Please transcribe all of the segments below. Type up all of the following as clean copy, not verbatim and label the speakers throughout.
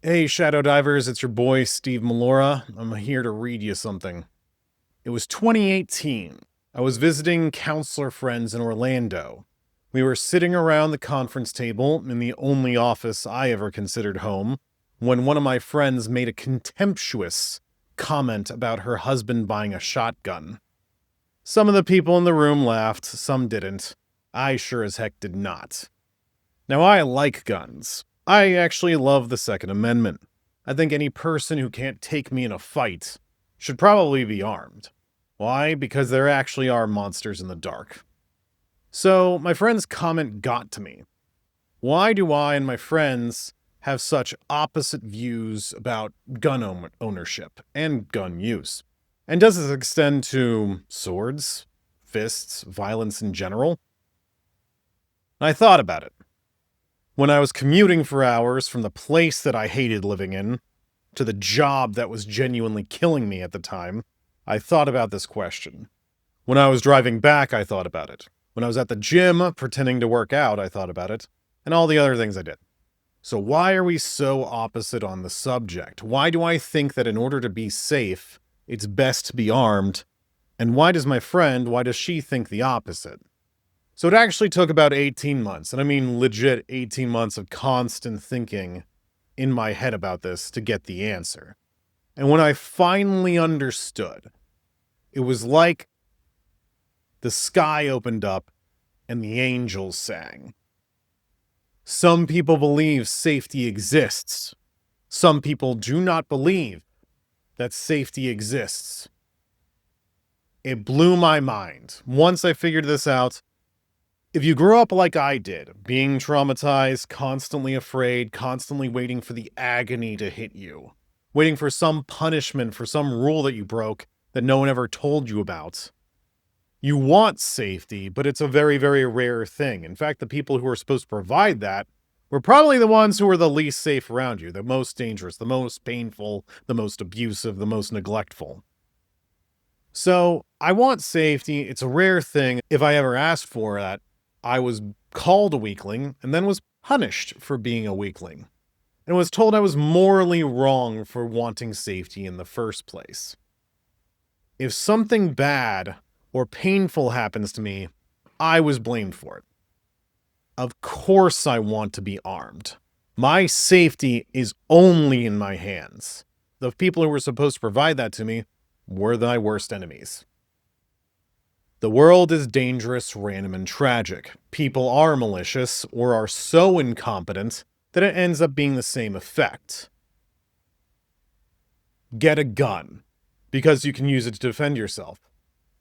Speaker 1: Hey, Shadow Divers, it's your boy, Steven Mollura. I'm here to read you something. It was 2018. I was visiting counselor friends in Orlando. We were sitting around the conference table in the only office I ever considered home when one of my friends made a contemptuous comment about her husband buying a shotgun. Some of the people in the room laughed, some didn't. I sure as heck did not. Now, I like guns. I actually love the Second Amendment. I think any person who can't take me in a fight should probably be armed. Why? Because there actually are monsters in the dark. So, my friend's comment got to me. Why do I and my friends have such opposite views about gun ownership and gun use? And does this extend to swords, fists, violence in general? I thought about it. When I was commuting for hours from the place that I hated living in to the job that was genuinely killing me at the time, I thought about this question. When I was driving back, I thought about it. When I was at the gym pretending to work out, I thought about it. And all the other things I did. So why are we so opposite on the subject? Why do I think that in order to be safe, it's best to be armed? And why does she think the opposite? So it actually took about 18 months, and I mean legit 18 months of constant thinking in my head about this to get the answer. And when I finally understood, it was like the sky opened up and the angels sang. Some people believe safety exists. Some people do not believe that safety exists. It blew my mind. Once I figured this out, if you grew up like I did, being traumatized, constantly afraid, constantly waiting for the agony to hit you, waiting for some punishment for some rule that you broke that no one ever told you about, you want safety, but it's a very, very rare thing. In fact, the people who are supposed to provide that were probably the ones who were the least safe around you, the most dangerous, the most painful, the most abusive, the most neglectful. So I want safety. It's a rare thing. If I ever asked for that, I was called a weakling and then was punished for being a weakling and was told I was morally wrong for wanting safety in the first place. If something bad or painful happens to me, I was blamed for it. Of course I want to be armed. My safety is only in my hands. The people who were supposed to provide that to me were my worst enemies. The world is dangerous, random, and tragic. People are malicious or are so incompetent that it ends up being the same effect. Get a gun, because you can use it to defend yourself.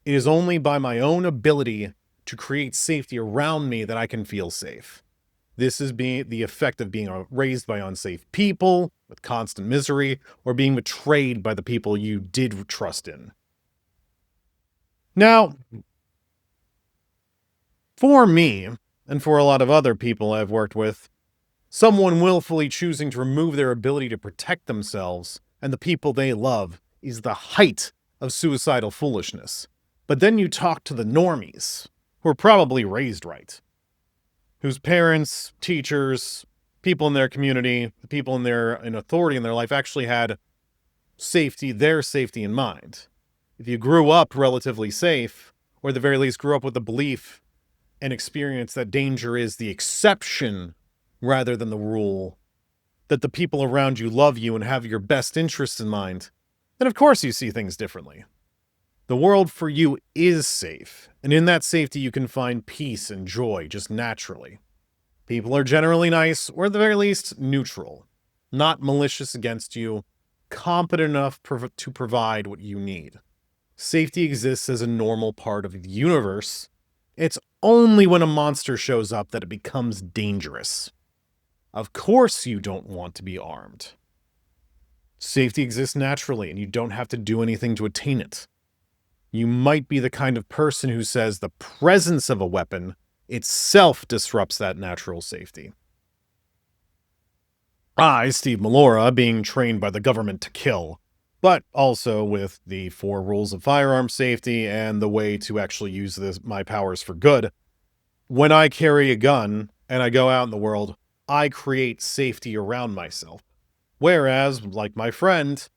Speaker 1: It is only by my own ability to create safety around me that I can feel safe. This is the effect of being raised by unsafe people with constant misery, or being betrayed by the people you did trust in. Now, for me, and for a lot of other people I've worked with, someone willfully choosing to remove their ability to protect themselves and the people they love is the height of suicidal foolishness. But then you talk to the normies, who are probably raised right, whose parents, teachers, people in their community, the people in authority in their life actually had their safety in mind. If you grew up relatively safe, or at the very least grew up with the belief and experience that danger is the exception rather than the rule, that the people around you love you and have your best interests in mind, then of course you see things differently. The world for you is safe, and in that safety you can find peace and joy just naturally. People are generally nice, or at the very least neutral, not malicious against you, competent enough to provide what you need. Safety exists as a normal part of the universe. It's only when a monster shows up that it becomes dangerous. Of course you don't want to be armed. Safety exists naturally, and you don't have to do anything to attain it. You might be the kind of person who says the presence of a weapon itself disrupts that natural safety. I, Steve Mollura, being trained by the government to kill, but also with the 4 rules of firearm safety and the way to actually use my powers for good. When I carry a gun and I go out in the world, I create safety around myself. Whereas, like my friend,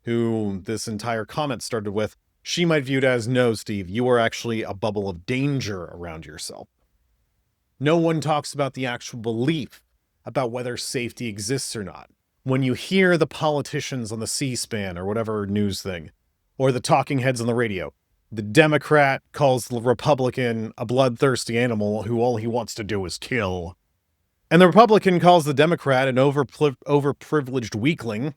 Speaker 1: who this entire comment started with, she might view it as, no, Steve, you are actually a bubble of danger around yourself. No one talks about the actual belief about whether safety exists or not. When you hear the politicians on the C-SPAN or whatever news thing, or the talking heads on the radio, the Democrat calls the Republican a bloodthirsty animal who all he wants to do is kill. And the Republican calls the Democrat an overprivileged weakling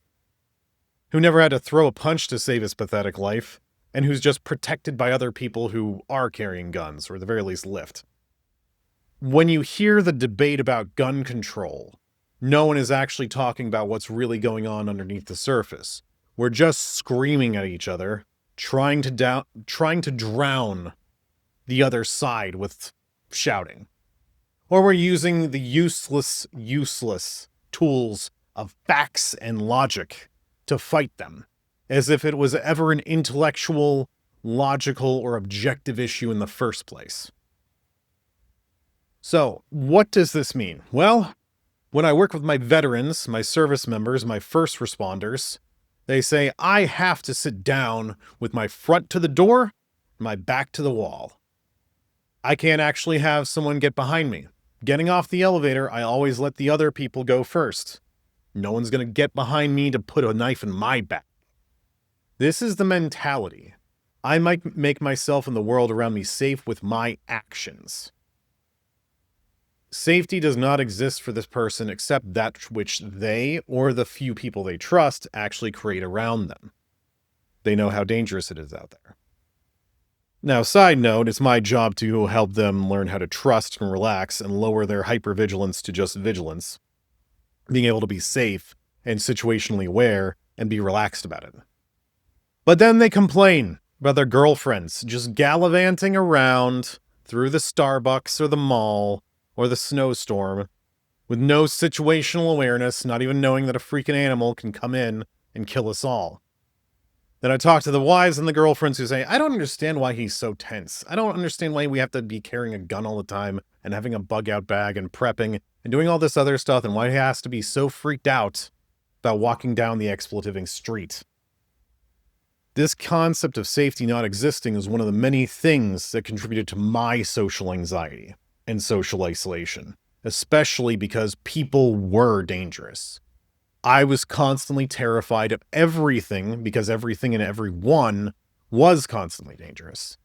Speaker 1: who never had to throw a punch to save his pathetic life, and who's just protected by other people who are carrying guns, or at the very least lift. When you hear the debate about gun control, no one is actually talking about what's really going on underneath the surface. We're just screaming at each other, trying to drown the other side with shouting. Or we're using the useless tools of facts and logic to fight them, as if it was ever an intellectual, logical, or objective issue in the first place. So, what does this mean? Well, when I work with my veterans, my service members, my first responders, they say I have to sit down with my front to the door, my back to the wall. I can't actually have someone get behind me. Getting off the elevator, I always let the other people go first. No one's going to get behind me to put a knife in my back. This is the mentality. I might make myself and the world around me safe with my actions. Safety does not exist for this person except that which they, or the few people they trust, actually create around them. They know how dangerous it is out there. Now, side note, it's my job to help them learn how to trust and relax and lower their hypervigilance to just vigilance, being able to be safe and situationally aware and be relaxed about it. But then they complain about their girlfriends just gallivanting around through the Starbucks or the mall or the snowstorm with no situational awareness, not even knowing that a freaking animal can come in and kill us all. Then I talk to the wives and the girlfriends who say, I don't understand why he's so tense. I don't understand why we have to be carrying a gun all the time and having a bug out bag and prepping and doing all this other stuff, and why he has to be so freaked out about walking down the expletiving street. This concept of safety not existing is one of the many things that contributed to my social anxiety and social isolation, especially because people were dangerous. I was constantly terrified of everything because everything and everyone was constantly dangerous.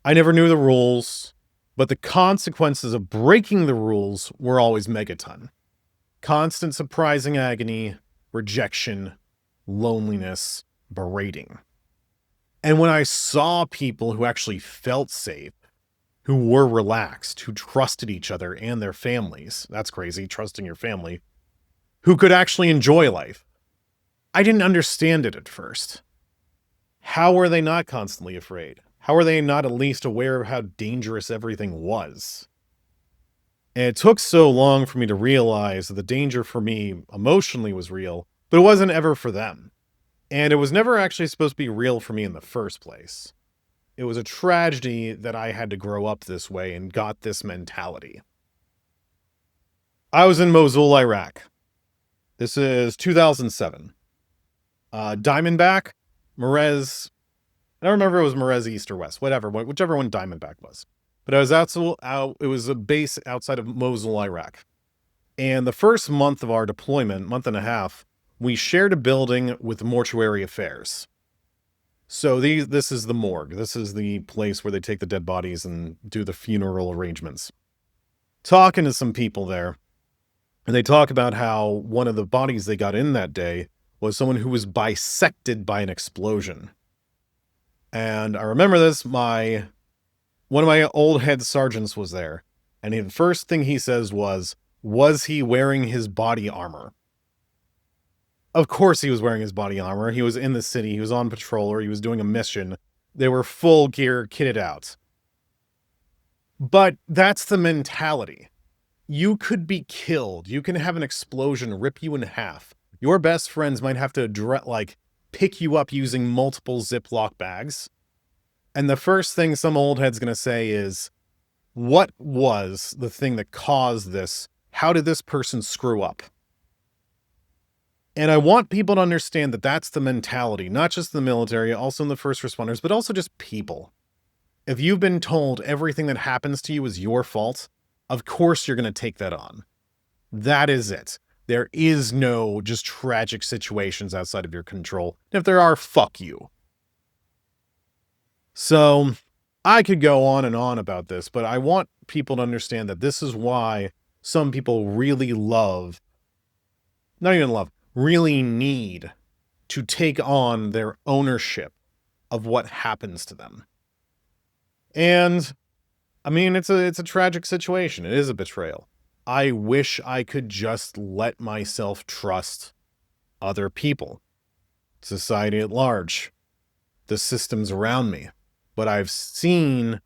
Speaker 1: I never knew the rules, but the consequences of breaking the rules were always megaton. Constant surprising agony, rejection, loneliness, berating. And when I saw people who actually felt safe, who were relaxed, who trusted each other and their families, that's crazy, trusting your family, who could actually enjoy life, I didn't understand it at first. How were they not constantly afraid? How were they not at least aware of how dangerous everything was? And it took so long for me to realize that the danger for me emotionally was real, but it wasn't ever for them. And it was never actually supposed to be real for me in the first place. It was a tragedy that I had to grow up this way and got this mentality. I was in Mosul, Iraq. This is 2007. Diamondback, Merez, I don't remember if it was Merez East or West, whichever one Diamondback was. But I was it was a base outside of Mosul, Iraq. And the first month of our deployment, month and a half, we shared a building with mortuary affairs. So this is the morgue. This is the place where they take the dead bodies and do the funeral arrangements. Talking to some people there, and they talk about how one of the bodies they got in that day was someone who was bisected by an explosion. And I remember this, one of my old head sergeants was there, and the first thing he says was he wearing his body armor? Of course he was wearing his body armor. He was in the city. He was on patrol, or he was doing a mission. They were full gear, kitted out. But that's the mentality. You could be killed. You can have an explosion rip you in half. Your best friends might have to pick you up using multiple Ziploc bags. And the first thing some old head's going to say is, what was the thing that caused this? How did this person screw up? And I want people to understand that that's the mentality, not just in the military, also in the first responders, but also just people. If you've been told everything that happens to you is your fault, of course you're going to take that on. That is it. There is no just tragic situations outside of your control. If there are, fuck you. So I could go on and on about this, but I want people to understand that this is why some people really really need to take on their ownership of what happens to them. And I mean, it's a tragic situation. It is a betrayal. I wish I could just let myself trust other people, society at large, the systems around me. But I've seen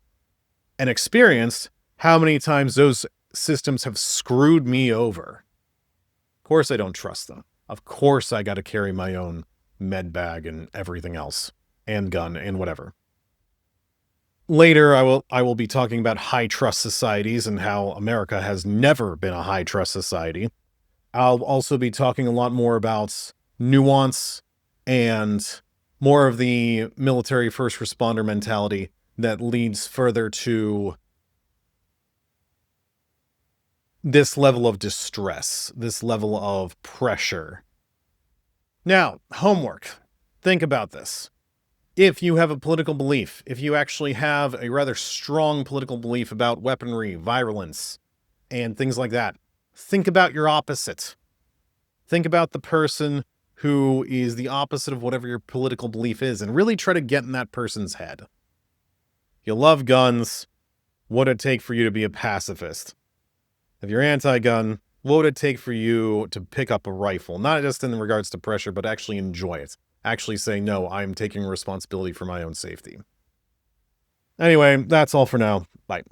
Speaker 1: and experienced how many times those systems have screwed me over. Of course I don't trust them. Of course I got to carry my own med bag and everything else, and gun and whatever. Later, I will be talking about high trust societies and how America has never been a high trust society. I'll also be talking a lot more about nuance and more of the military first responder mentality that leads further to this level of distress, this level of pressure. Now, homework. Think about this. If you have a political belief, if you actually have a rather strong political belief about weaponry, violence, and things like that, think about your opposite. Think about the person who is the opposite of whatever your political belief is, and really try to get in that person's head. You love guns. What would it take for you to be a pacifist? If you're anti-gun, what would it take for you to pick up a rifle? Not just in regards to pressure, but actually enjoy it. Actually say, no, I'm taking responsibility for my own safety. Anyway, that's all for now. Bye.